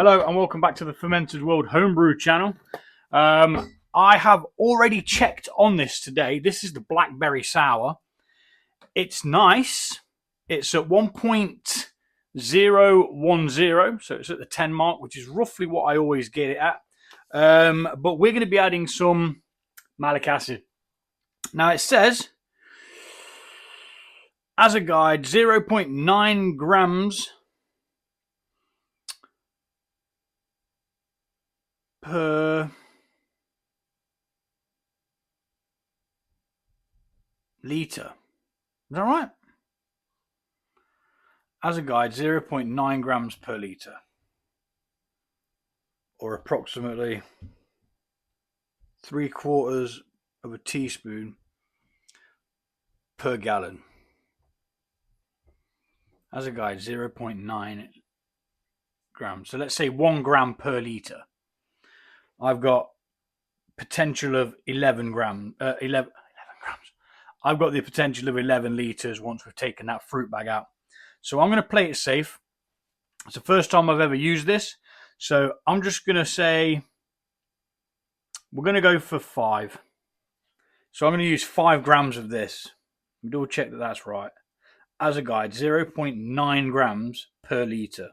Hello and welcome back to the Fermented World Homebrew channel. I have already checked on this today. This is the Blackberry Sour. It's nice. It's at 1.010, so it's at the 10 mark, which is roughly what I always get it at. But we're going to be adding some malic acid. Now it says, as a guide, 0.9 grams per litre. Is that right? As a guide, 0.9 grams per litre. Or approximately 3/4 of a teaspoon per gallon. As a guide, 0.9 grams. So let's say 1 gram per litre. I've got potential of 11 grams. I've got the potential of 11 litres once we've taken that fruit bag out. So I'm going to play it safe. It's the first time I've ever used this. So I'm just going to say we're going to go for 5. So I'm going to use 5 grams of this. Double check that that's right. As a guide, 0.9 grams per litre.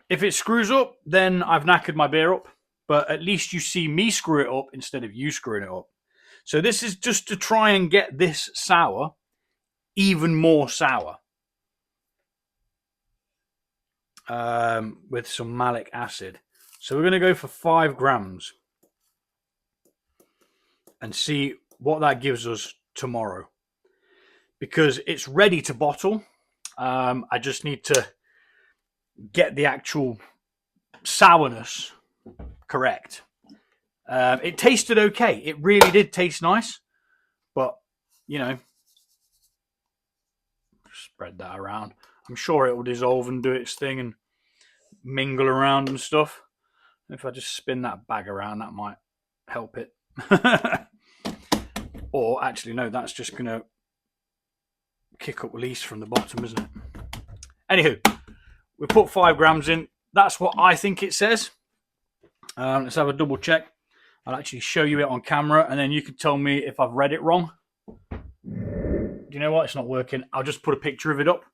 If it screws up, then I've knackered my beer up. But at least you see me screw it up instead of you screwing it up. So this is just to try and get this sour even more sour. With some malic acid. So we're going to go for 5 grams. And see what that gives us tomorrow. Because it's ready to bottle. I just need to get the actual sourness correct. It tasted okay. It really did taste nice. But, you know, spread that around. I'm sure it will dissolve and do its thing and mingle around and stuff. If I just spin that bag around, that might help it. Or actually, no, that's just going to kick up release from the bottom, isn't it? Anywho, we put 5 grams in. That's what I think it says. Let's have a double check. I'll actually show you it on camera, and then you can tell me if I've read it wrong. Do you know what? It's not working. I'll just put a picture of it up.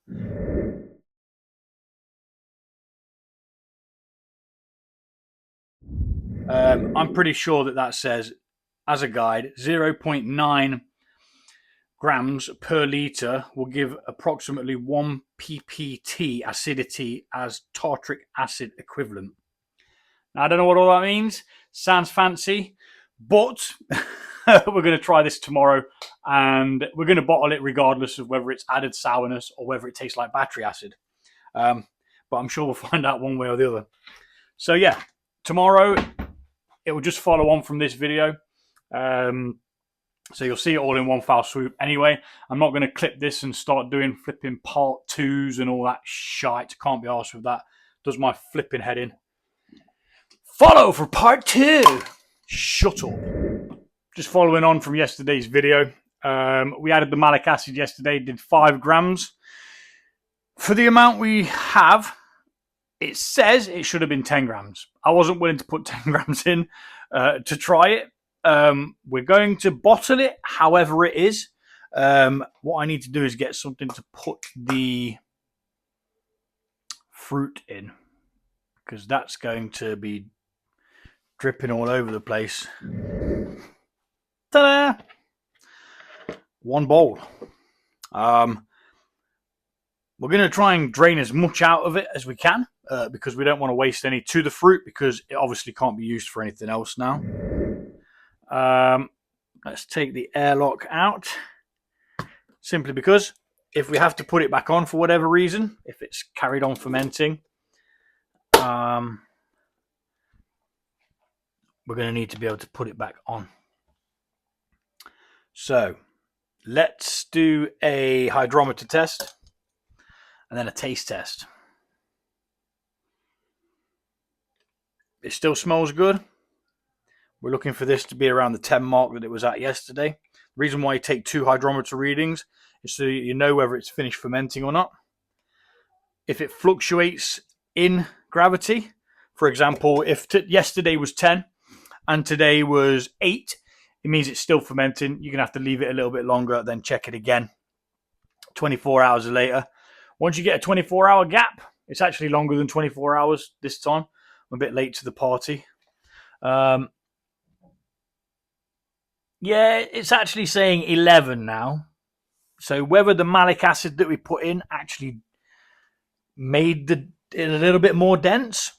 I'm pretty sure that that says, as a guide, 0.9 grams per litre will give approximately 1 ppt acidity as tartaric acid equivalent. Now, I don't know what all that means. Sounds fancy, but we're going to try this tomorrow, and we're going to bottle it regardless of whether it's added sourness or whether it tastes like battery acid. But I'm sure we'll find out one way or the other. So yeah, tomorrow it will just follow on from this video. So you'll see it all in one foul swoop. Anyway, I'm not going to clip this and start doing flipping part 2s and all that shite. Can't be arsed with that. Does my flipping head in. Follow for part 2. Shut up. Just following on from yesterday's video. We added the malic acid yesterday. Did 5 grams. For the amount we have, it says it should have been 10 grams. I wasn't willing to put 10 grams in to try it. We're going to bottle it however it is. What I need to do is get something to put the fruit in, because that's going to be dripping all over the place. Ta-da! 1 bowl. We're going to try and drain as much out of it as we can, because we don't want to waste any to the fruit, because it obviously can't be used for anything else now. Let's take the airlock out, simply because if we have to put it back on for whatever reason, if it's carried on fermenting, we're going to need to be able to put it back on. So let's do a hydrometer test and then a taste test. It still smells good. We're looking for this to be around the 10 mark that it was at yesterday. The reason why you take 2 hydrometer readings is so you know whether it's finished fermenting or not. if it fluctuates in gravity, for example, if yesterday was 10 and today was 8, it means it's still fermenting. You're going to have to leave it a little bit longer, then check it again 24 hours later. Once you get a 24-hour gap, it's actually longer than 24 hours this time. I'm a bit late to the party. Yeah, it's actually saying 11 now. So whether the malic acid that we put in actually made it a little bit more dense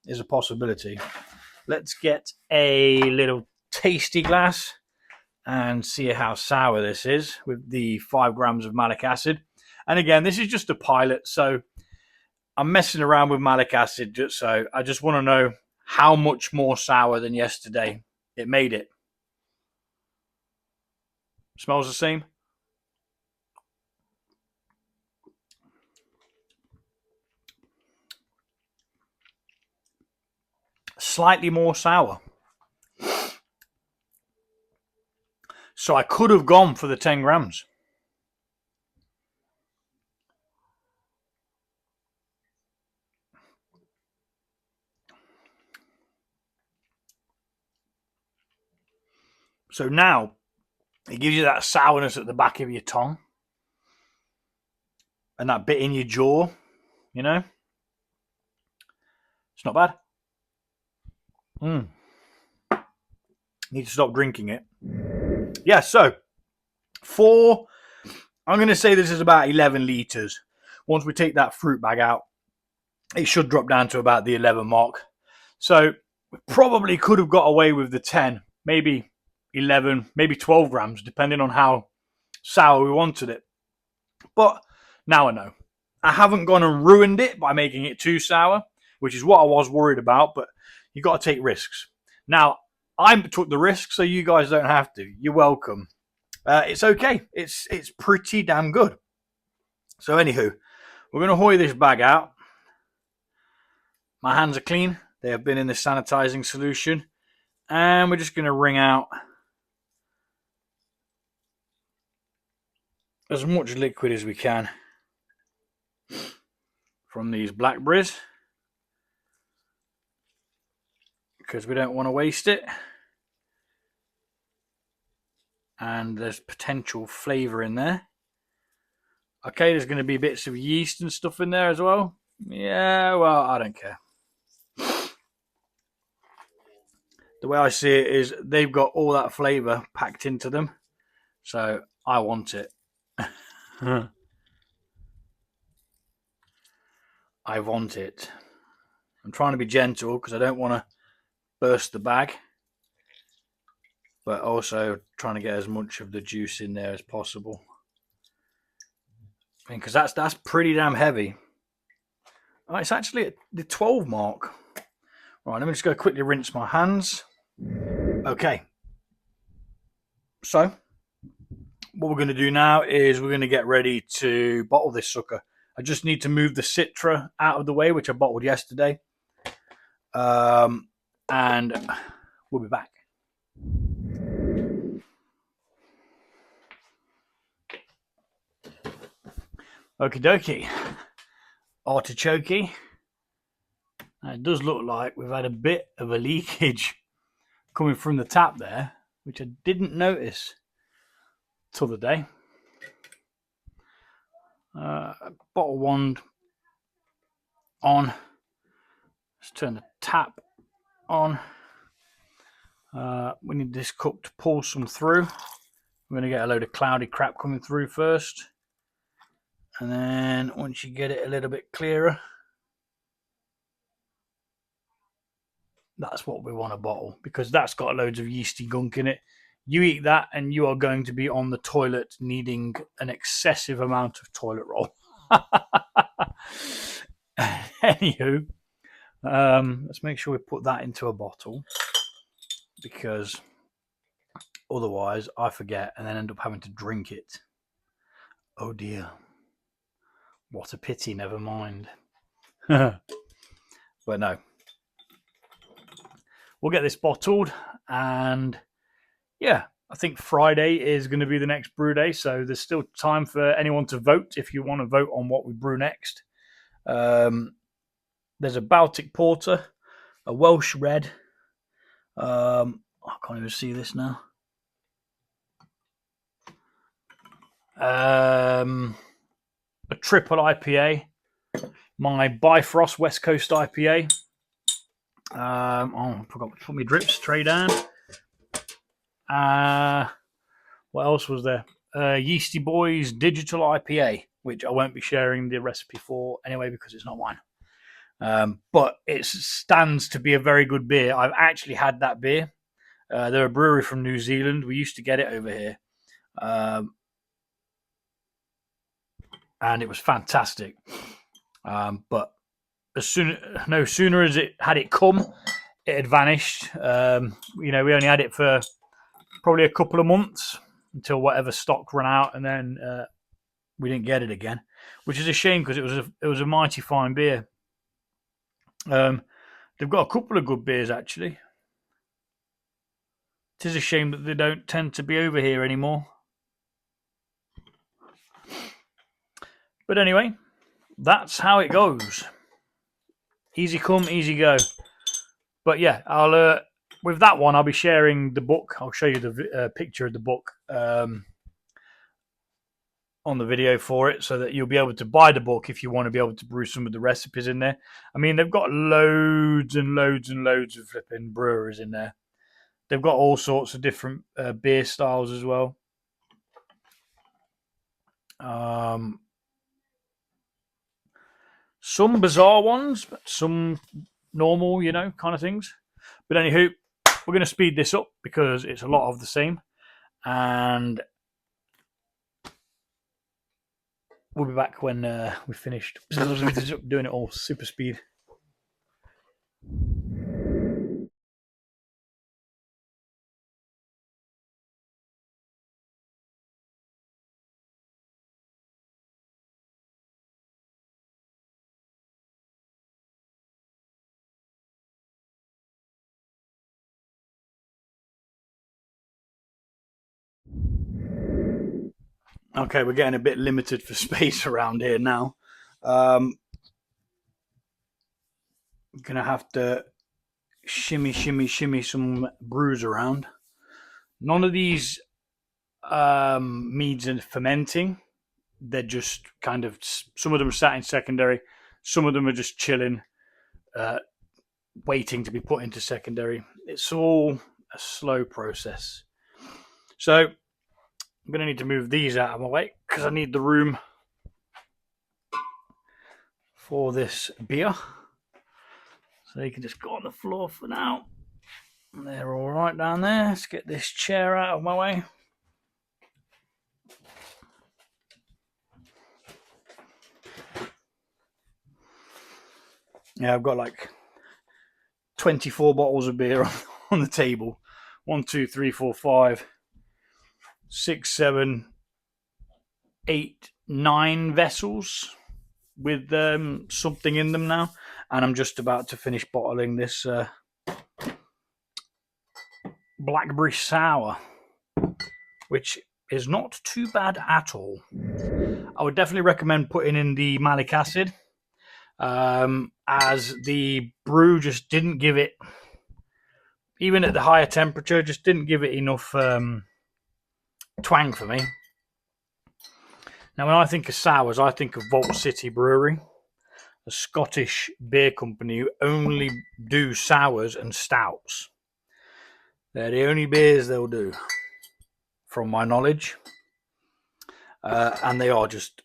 is a possibility. Let's get a little tasty glass and see how sour this is with the 5 grams of malic acid. And again, this is just a pilot, so I'm messing around with malic acid just so I just want to know how much more sour than yesterday it made it. Smells the same. Slightly more sour. So I could have gone for the 10 grams. So now it gives you that sourness at the back of your tongue and that bit in your jaw, you know. It's not bad. Need to stop drinking it. Yeah, so I'm going to say this is about 11 litres. Once we take that fruit bag out, it should drop down to about the 11 mark. So we probably could have got away with the 10, maybe 11, maybe 12 grams, depending on how sour we wanted it. But now I know. I haven't gone and ruined it by making it too sour, which is what I was worried about, but you got to take risks. Now, I took the risk, so you guys don't have to. You're welcome. It's okay. It's pretty damn good. So anywho, we're going to hoy this bag out. My hands are clean. They have been in the sanitizing solution. And we're just going to wring out as much liquid as we can from these blackberries, because we don't want to waste it. And there's potential flavour in there. Okay, there's going to be bits of yeast and stuff in there as well. Yeah, well, I don't care. The way I see it is they've got all that flavour packed into them. So I want it. I want it. I'm trying to be gentle because I don't want to burst the bag, but also trying to get as much of the juice in there as possible. Because that's pretty damn heavy. Oh, it's actually at the 12 mark. Right, let me just go quickly rinse my hands. Okay. So, what we're going to do now is we're going to get ready to bottle this sucker. I just need to move the Citra out of the way, which I bottled yesterday. And we'll be back. Okie dokie. Artichoke. Now it does look like we've had a bit of a leakage coming from the tap there, which I didn't notice till the day. Bottle wand on. Let's turn the tap on. We need this cup to pour some through. We're going to get a load of cloudy crap coming through first. And then once you get it a little bit clearer, that's what we want to bottle, because that's got loads of yeasty gunk in it. You eat that and you are going to be on the toilet needing an excessive amount of toilet roll. Anywho, let's make sure we put that into a bottle, because otherwise I forget and then end up having to drink it. Oh dear. What a pity, never mind. But no. We'll get this bottled, and yeah, I think Friday is going to be the next brew day, so there's still time for anyone to vote if you want to vote on what we brew next. There's a Baltic Porter, a Welsh Red. I can't even see this now. A triple IPA. My Bifrost West Coast IPA. I forgot to put my drips tray down. What else was there? Yeasty Boys Digital IPA, which I won't be sharing the recipe for anyway because it's not mine. But it stands to be a very good beer. I've actually had that beer. They're a brewery from New Zealand. We used to get it over here. And it was fantastic. But no sooner as it had come, it had vanished. We only had it for probably a couple of months until whatever stock ran out, and then we didn't get it again, which is a shame because it was a mighty fine beer. They've got a couple of good beers actually. It is a shame that they don't tend to be over here anymore. But anyway, that's how it goes. Easy come, easy go. But yeah, I'll with that one, I'll be sharing the book. I'll show you the picture of the book on the video for it, so that you'll be able to buy the book if you want to be able to brew some of the recipes in there. I mean, they've got loads and loads and loads of flipping brewers in there. They've got all sorts of different beer styles as well. Some bizarre ones, but some normal, kind of things. But anywho, we're going to speed this up because it's a lot of the same. And we'll be back when we've finished doing it all super speed. Okay, we're getting a bit limited for space around here now. I'm going to have to shimmy some brews around. None of these meads are fermenting. They're just kind of, some of them are sat in secondary. Some of them are just chilling, waiting to be put into secondary. It's all a slow process. So I'm going to need to move these out of my way because I need the room for this beer. So you can just go on the floor for now. They're all right down there. Let's get this chair out of my way. Yeah, I've got like 24 bottles of beer on the table. 1, 2, 3, 4, 5, 6, 7, 8, 9 vessels with something in them now. And I'm just about to finish bottling this Blackberry Sour, which is not too bad at all. I would definitely recommend putting in the malic acid, as the brew just didn't give it, even at the higher temperature, just didn't give it enough twang for me. Now, when I think of sours, I think of Vault City Brewery, a Scottish beer company who only do sours and stouts. They're the only beers they'll do, from my knowledge. And they are just,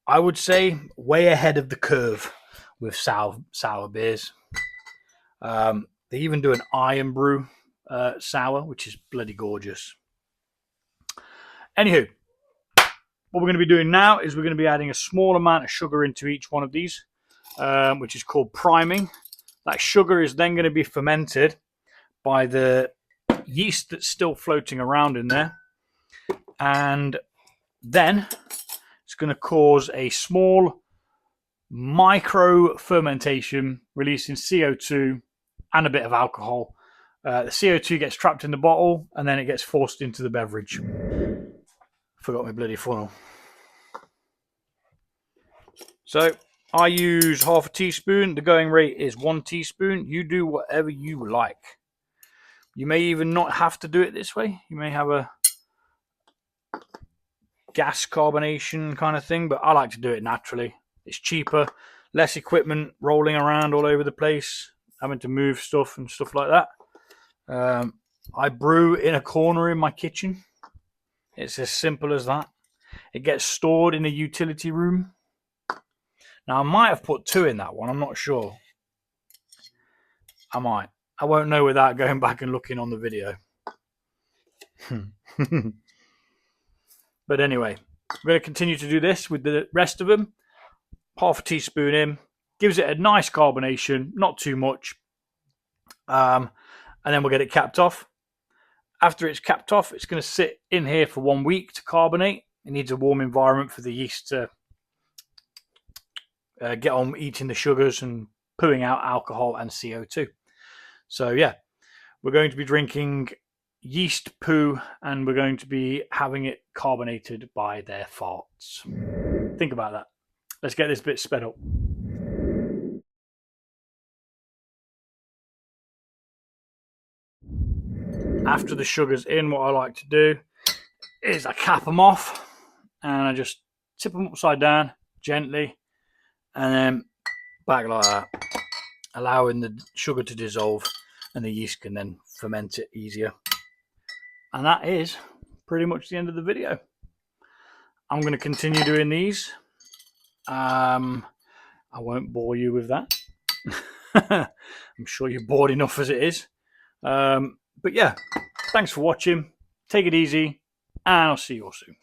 I would say, way ahead of the curve with sour beers. They even do an iron brew sour, which is bloody gorgeous. Anywho, what we're going to be doing now is we're going to be adding a small amount of sugar into each one of these, which is called priming. That sugar is then going to be fermented by the yeast that's still floating around in there. And then it's going to cause a small micro fermentation, releasing CO2 and a bit of alcohol. The CO2 gets trapped in the bottle and then it gets forced into the beverage. Forgot my bloody funnel. So I use half a teaspoon. The going rate is 1 teaspoon. You do whatever you like. You may even not have to do it this way. You may have a gas carbonation kind of thing, but I like to do it naturally. It's cheaper, less equipment rolling around all over the place, having to move stuff and stuff like that. I brew in a corner in my kitchen. It's as simple as that. It gets stored in a utility room. Now, I might have put 2 in that one. I'm not sure. I might. I won't know without going back and looking on the video. But anyway, we're going to continue to do this with the rest of them. Half a teaspoon in. Gives it a nice carbonation. Not too much. And then we'll get it capped off. After it's capped off, it's going to sit in here for 1 week to carbonate. It needs a warm environment for the yeast to get on eating the sugars and pooing out alcohol and CO2. So yeah, we're going to be drinking yeast poo and we're going to be having it carbonated by their farts. Think about that. Let's get this bit sped up. After the sugar's in, what I like to do is I cap them off and I just tip them upside down gently and then back like that, allowing the sugar to dissolve and the yeast can then ferment it easier. And that is pretty much the end of the video. I'm going to continue doing these. I won't bore you with that. I'm sure you're bored enough as it is. But yeah, thanks for watching. Take it easy, and I'll see you all soon.